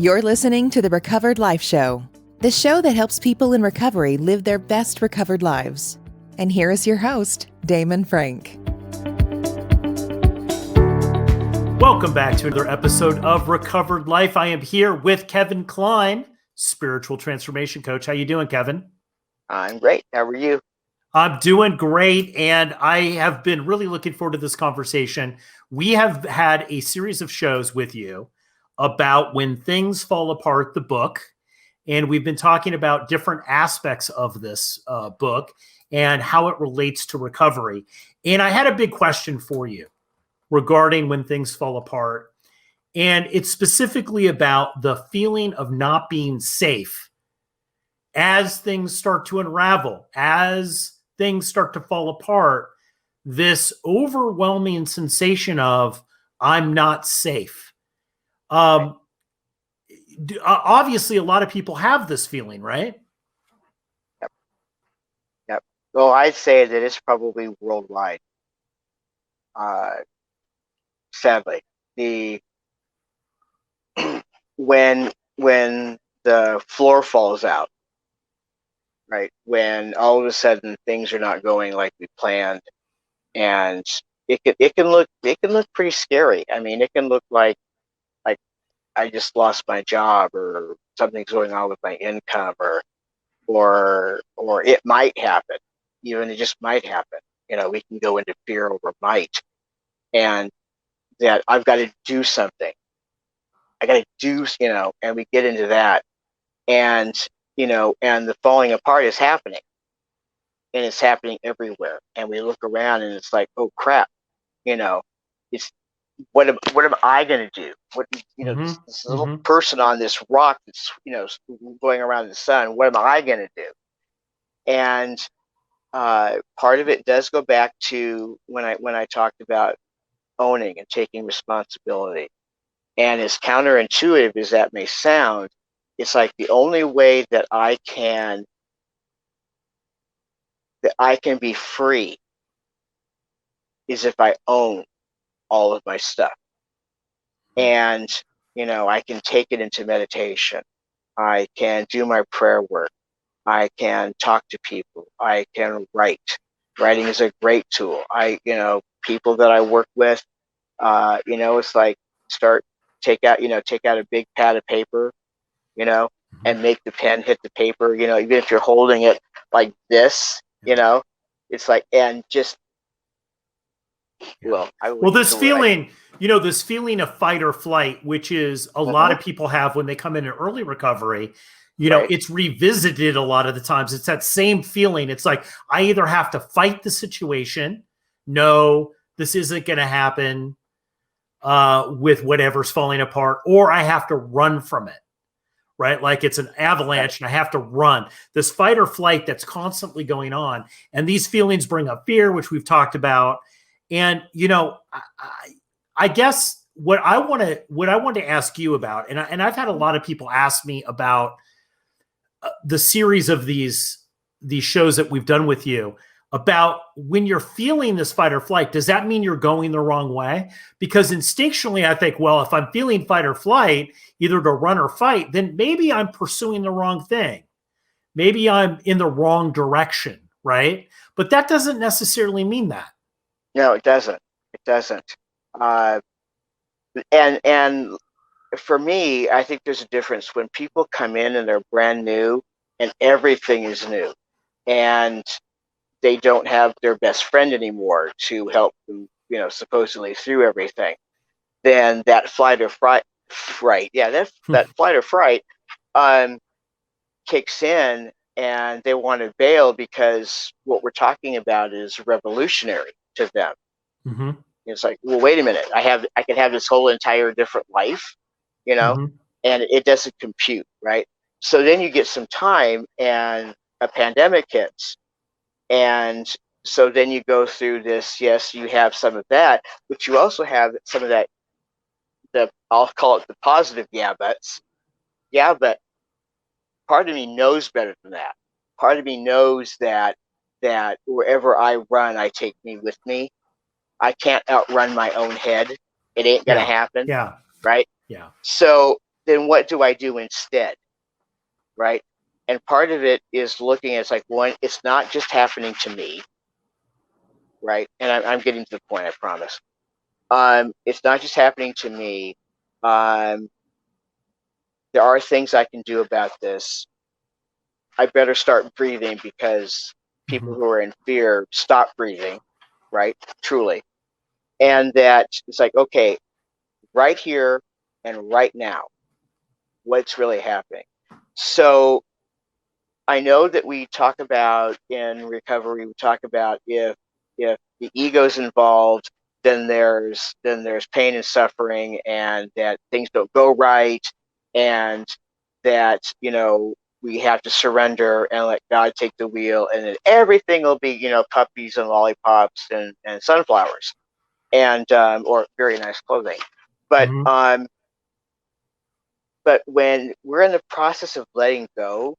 You're listening to the Recovered Life Show, the show that helps people in recovery live their best recovered lives. And here is your host, Damon Frank. Welcome back to another episode of Recovered Life. I am here with Kevin Kline, spiritual transformation coach. How you doing, Kevin? I'm great. How are you? I'm doing great, and I have been really looking forward to this conversation. We have had a series of shows with you about When Things Fall Apart, the book, and we've been talking about different aspects of this book and how it relates to recovery. And I had a big question for you regarding When Things Fall Apart, and it's specifically about the feeling of not being safe as things start to unravel, as things start to fall apart, this overwhelming sensation of I'm not safe. Obviously, a lot of people have this feeling, right? Yep. Well, I'd say that it's probably worldwide. Sadly, when the floor falls out, right? When all of a sudden things are not going like we planned, and it can look pretty scary. I mean, it can look like I just lost my job, or something's going on with my income, or it might happen. Even it just might happen. You know, we can go into fear over might, and that I've got to do something. I got to do, and we get into that, and and the falling apart is happening, and it's happening everywhere. And we look around, and it's like, oh crap, it's what am I going to do? What this little person on this rock that's going around in the sun. What am I going to do? And part of it does go back to when I talked about owning and taking responsibility. And as counterintuitive as that may sound, it's like the only way that I can be free is if I own all of my stuff. And I can take it into meditation. I can do my prayer work. I can talk to people. I can write. Writing is a great tool. People that I work with, it's like take out a big pad of paper, and make the pen hit the paper, even if you're holding it like this, it's like, and just, this feeling, this feeling of fight or flight, which is a lot of people have when they come into early recovery, right. It's revisited a lot of the times. It's that same feeling. It's like, I either have to fight the situation. No, this isn't going to happen with whatever's falling apart, or I have to run from it, right? Like it's an avalanche and I have to run. This fight or flight that's constantly going on. And these feelings bring up fear, which we've talked about. And, I guess what I want to ask you about, and I've had a lot of people ask me about the series of these shows that we've done with you, about when you're feeling this fight or flight, does that mean you're going the wrong way? Because instinctually, I think, well, if I'm feeling fight or flight, either to run or fight, then maybe I'm pursuing the wrong thing. Maybe I'm in the wrong direction, right? But that doesn't necessarily mean that. No, it doesn't. It doesn't. And for me, I think there's a difference when people come in and they're brand new and everything is new, and they don't have their best friend anymore to help them, supposedly through everything. Then that flight or fright, that flight or fright kicks in, and they want to bail because what we're talking about is revolutionary to them. Mm-hmm. It's like, well, wait a minute, I can have this whole entire different life, and it doesn't compute, right? So then you get some time, and a pandemic hits, and so then you go through this. Yes, you have some of that, but you also have some of that. I'll call it the positive yeah buts. Yeah, but part of me knows better than that. Part of me knows that wherever I run, I take me with me. I can't outrun my own head. It ain't gonna happen. Yeah. Right. Yeah. So then what do I do instead? Right? And part of it is looking at, it's like, one, it's not just happening to me, right? And I'm getting to the point, I promise. It's not just happening to me. There are things I can do about this. I better start breathing, because people who are in fear stop breathing, right? Truly. And that it's like, okay, right here and right now, what's really happening. So I know that we talk about in recovery, we talk about if the ego's involved, then there's pain and suffering, and that things don't go right, and that, you know, we have to surrender and let God take the wheel, and then everything will be, you know, puppies and lollipops and sunflowers, and or very nice clothing. But but when we're in the process of letting go,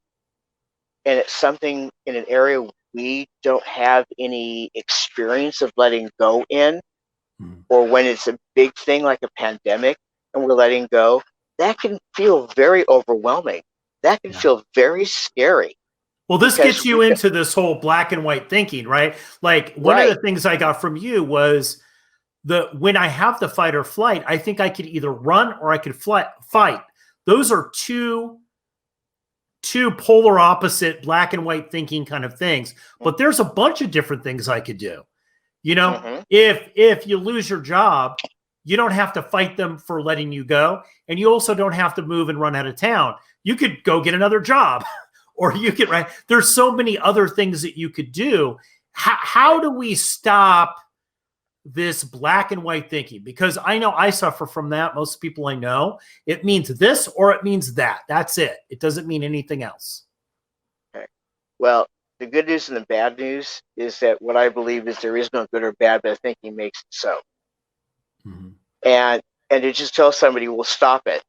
and it's something in an area we don't have any experience of letting go in, or when it's a big thing like a pandemic and we're letting go, that can feel very overwhelming. That can feel very scary. Well, this gets you into this whole black and white thinking, right? Like, one of the things I got from you was when I have the fight or flight, I think I could either run or I could fight. Those are two polar opposite black and white thinking kind of things. But there's a bunch of different things I could do. You know, if you lose your job, you don't have to fight them for letting you go. And you also don't have to move and run out of town. You could go get another job, or you could, right? There's so many other things that you could do. How do we stop this black and white thinking? Because I know I suffer from that. Most people I know, it means this or it means that. That's it. It doesn't mean anything else. Okay. Well, the good news and the bad news is that what I believe is there is no good or bad, but thinking makes it so. And to just tell somebody, well, stop it.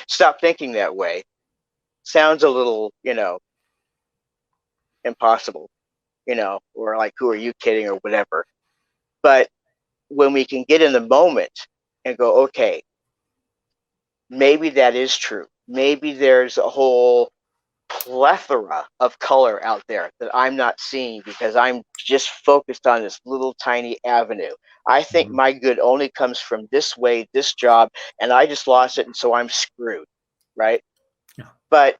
Stop thinking that way, sounds a little, you know, impossible, you know, or like, who are you kidding, or whatever. But when we can get in the moment and go, okay, maybe that is true. Maybe there's a whole plethora of color out there that I'm not seeing because I'm just focused on this little tiny avenue. I think my good only comes from this way, this job, and I just lost it, and so I'm screwed, right? Yeah. But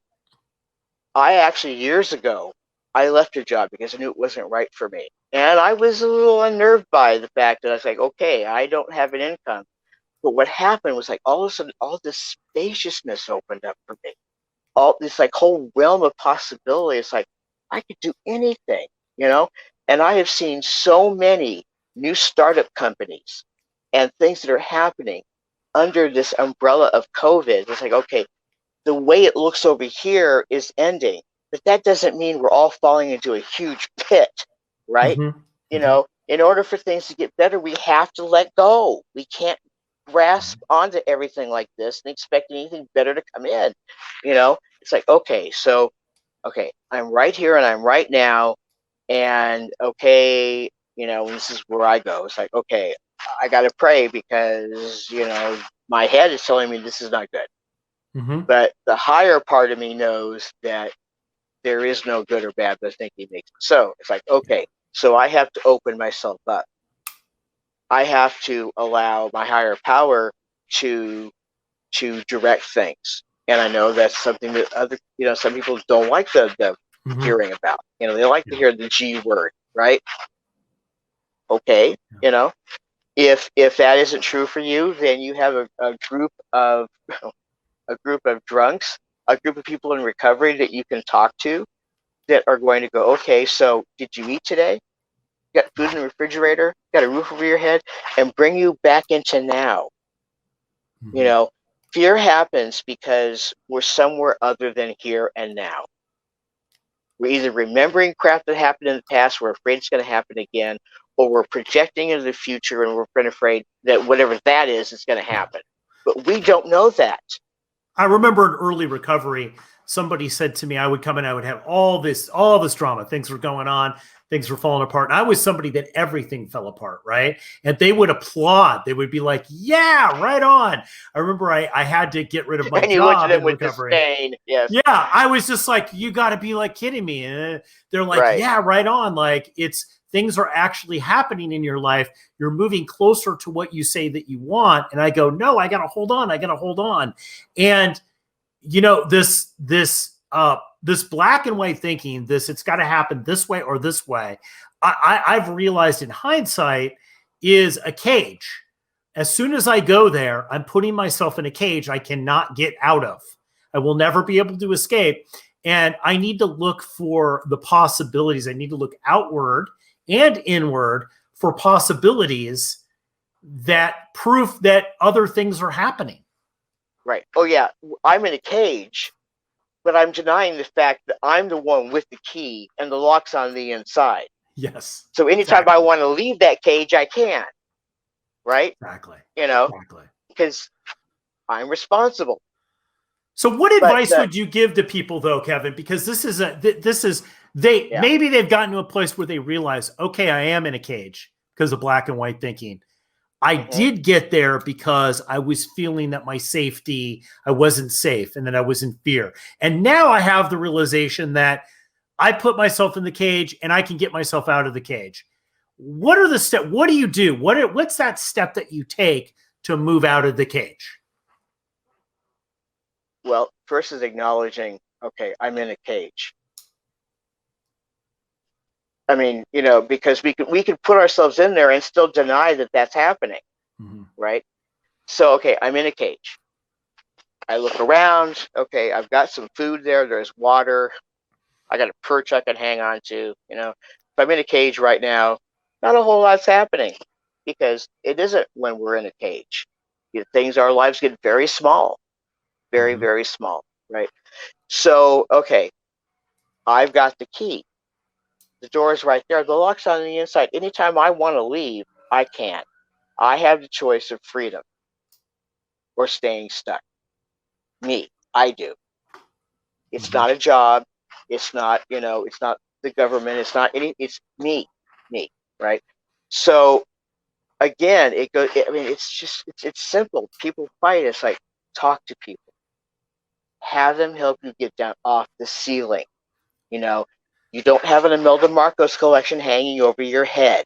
I actually, years ago, I left a job because I knew it wasn't right for me. And I was a little unnerved by the fact that I was like, okay, I don't have an income. But what happened was, like, all of a sudden, all this spaciousness opened up for me. All this, like, whole realm of possibility. It's like, I could do anything, you know? And I have seen so many new startup companies and things that are happening under this umbrella of COVID. It's like, okay, the way it looks over here is ending, but that doesn't mean we're all falling into a huge pit, right? You know, in order for things to get better, we have to let go. We can't grasp onto everything like this and expect anything better to come in. You know, it's like, okay, so, okay, I'm right here and I'm right now. And okay, you know, this is where I go. It's like, okay, I got to pray because, you know, my head is telling me this is not good. But the higher part of me knows that there is no good or bad, but thinking makes it so. It's like, okay, so I have to open myself up. I have to allow my higher power to direct things. And I know that's something that other, you know, some people don't like the hearing about. You know, they like to hear the G word, right? Okay, you know, if that isn't true for you, then you have a group of drunks, a group of people in recovery that you can talk to that are going to go, okay, so did you eat today? You got food in the refrigerator? Got a roof over your head? And bring you back into now. You know, fear happens because we're somewhere other than here and now. We're either remembering crap that happened in the past, we're afraid it's going to happen again, or we're projecting into the future and we're afraid that whatever that is going to happen. But we don't know that. I remember in early recovery, somebody said to me, I would come in, I would have all this drama. Things were going on, things were falling apart. And I was somebody that everything fell apart, right? And they would applaud. They would be like, yeah, right on. I remember I had to get rid of my and you looked job at them in with recovery. disdain. Yes. Yeah, I was just like, you got to be like kidding me. And they're like, Right. yeah, right on. Like things are actually happening in your life. You're moving closer to what you say that you want. And I go, no, I got to hold on. I got to hold on. And you know, this black and white thinking, it's got to happen this way or this way. I've realized in hindsight is a cage. As soon as I go there, I'm putting myself in a cage I cannot get out of. I will never be able to escape. And I need to look for the possibilities. I need to look outward and inward for possibilities that proof that other things are happening. Right. Oh, yeah. I'm in a cage, but I'm denying the fact that I'm the one with the key and the lock's on the inside. Yes. So anytime I want to leave that cage, I can. Right? Exactly. You know, exactly. Because I'm responsible. So what advice would you give to people though, Kevin? Because maybe they've gotten to a place where they realize, okay, I am in a cage because of black and white thinking. I did get there because I was feeling that my safety, I wasn't safe and that I was in fear. And now I have the realization that I put myself in the cage and I can get myself out of the cage. What are the steps? What do you do? What's that step that you take to move out of the cage? Well, first is acknowledging, okay, I'm in a cage. I mean, you know, because we could put ourselves in there and still deny that that's happening, right? So, okay, I'm in a cage. I look around. Okay, I've got some food there. There's water. I got a perch I can hang on to. You know, if I'm in a cage right now, not a whole lot's happening because it isn't when we're in a cage. You know, our lives get very small, very, very small, right? So, okay, I've got the key. The door is right there. The lock's on the inside. Anytime I want to leave, I can. I have the choice of freedom or staying stuck. Me, I do. It's not a job. It's not, you know, it's not the government. It's not any, it's me, right? So again, it goes, I mean, it's just, it's simple. People fight. It's like, talk to people. Have them help you get down off the ceiling. You know, you don't have an Imelda Marcos collection hanging over your head,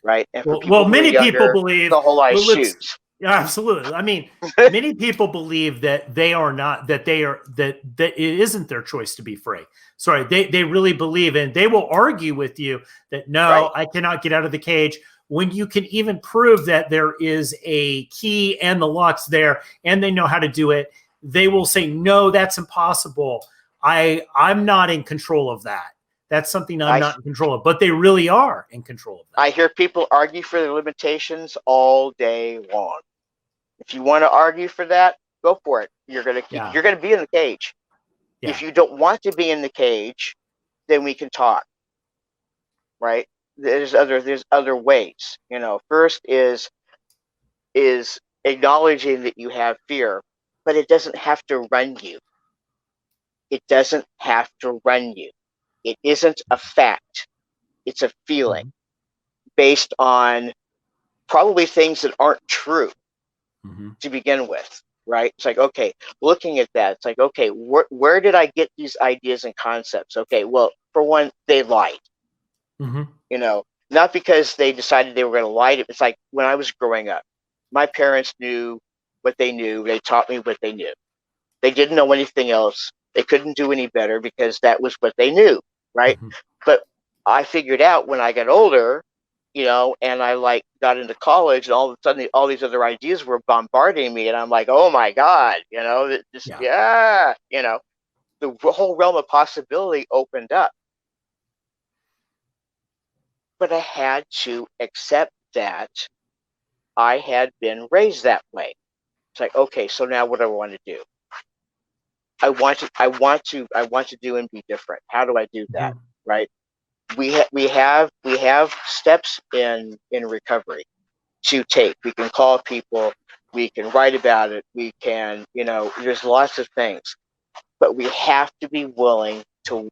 right? And for many people believe the whole lot of shoes. Yeah, absolutely. I mean, many people believe that that it isn't their choice to be free. Sorry, they really believe, and they will argue with you that no, I cannot get out of the cage. When you can even prove that there is a key and the lock's there, and they know how to do it, they will say, no, that's impossible. I'm not in control of that. That's something I'm not in control of, but they really are in control of that. I hear people argue for their limitations all day long. If you want to argue for that, go for it. You're gonna be in the cage. Yeah. If you don't want to be in the cage, then we can talk. Right? There's other ways. You know, first is acknowledging that you have fear, but it doesn't have to run you. It doesn't have to run you. It isn't a fact. It's a feeling based on probably things that aren't true to begin with, right? It's like, okay, looking at that, it's like, okay, where did I get these ideas and concepts? Okay, well, for one, they lied. You know, not because they decided they were going to lie. It's like when I was growing up, my parents knew what they knew. They taught me what they knew. They didn't know anything else. They couldn't do any better because that was what they knew, right? But I figured out when I got older, you know, and I got into college, and all of a sudden all these other ideas were bombarding me, and I'm like, oh my God, you know, you know, the whole realm of possibility opened up. But I had to accept that I had been raised that way. It's like, okay, so now what do I want to do? I want to do and be different. How do I do that? Right? We have steps in recovery to take. We can call people. We can write about it. We can, there's lots of things, but we have to be willing to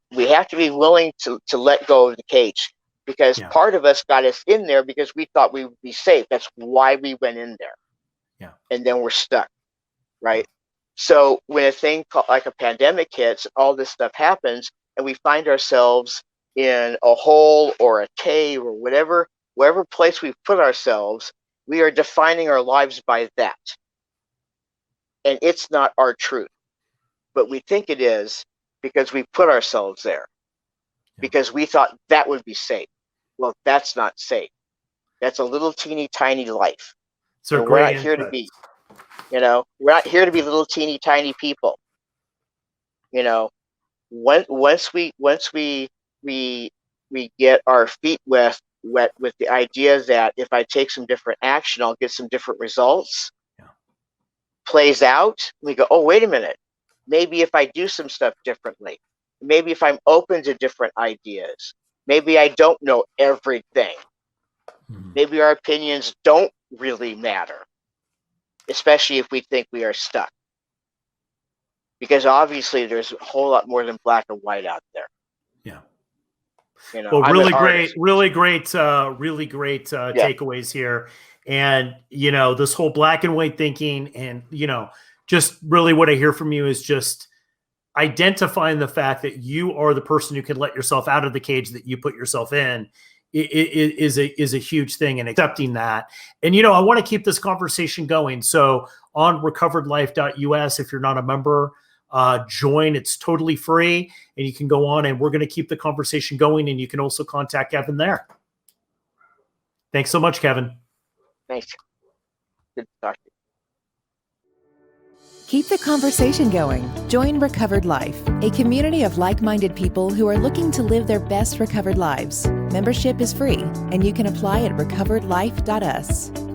let go of the cage, because part of us got us in there because we thought we would be safe. That's why we went in there. Yeah. And then we're stuck. Right. So when a thing like a pandemic hits, all this stuff happens, and we find ourselves in a hole or a cave or wherever place we've put ourselves, we are defining our lives by that. And it's not our truth. But we think it is because we put ourselves there. Because we thought that would be safe. Well, that's not safe. That's a little teeny tiny life. So we're not here to be, we're not here to be little teeny tiny people. Once we get our feet wet with the idea that if I take some different action, I'll get some different results, plays out, we go, oh, wait a minute. Maybe if I do some stuff differently, maybe if I'm open to different ideas, maybe I don't know everything. Maybe our opinions don't really matter, especially if we think we are stuck. Because obviously there's a whole lot more than black and white out there. Yeah. Well, really great takeaways here. And, this whole black and white thinking and, just really what I hear from you is just identifying the fact that you are the person who can let yourself out of the cage that you put yourself in is a huge thing, and accepting that. And, I want to keep this conversation going. So on recoveredlife.us, if you're not a member, join. It's totally free, and you can go on, and we're going to keep the conversation going. And you can also contact Kevin there. Thanks so much, Kevin. Thanks. Good to talk to you. Keep the conversation going. Join Recovered Life, a community of like-minded people who are looking to live their best recovered lives. Membership is free, and you can apply at recoveredlife.us.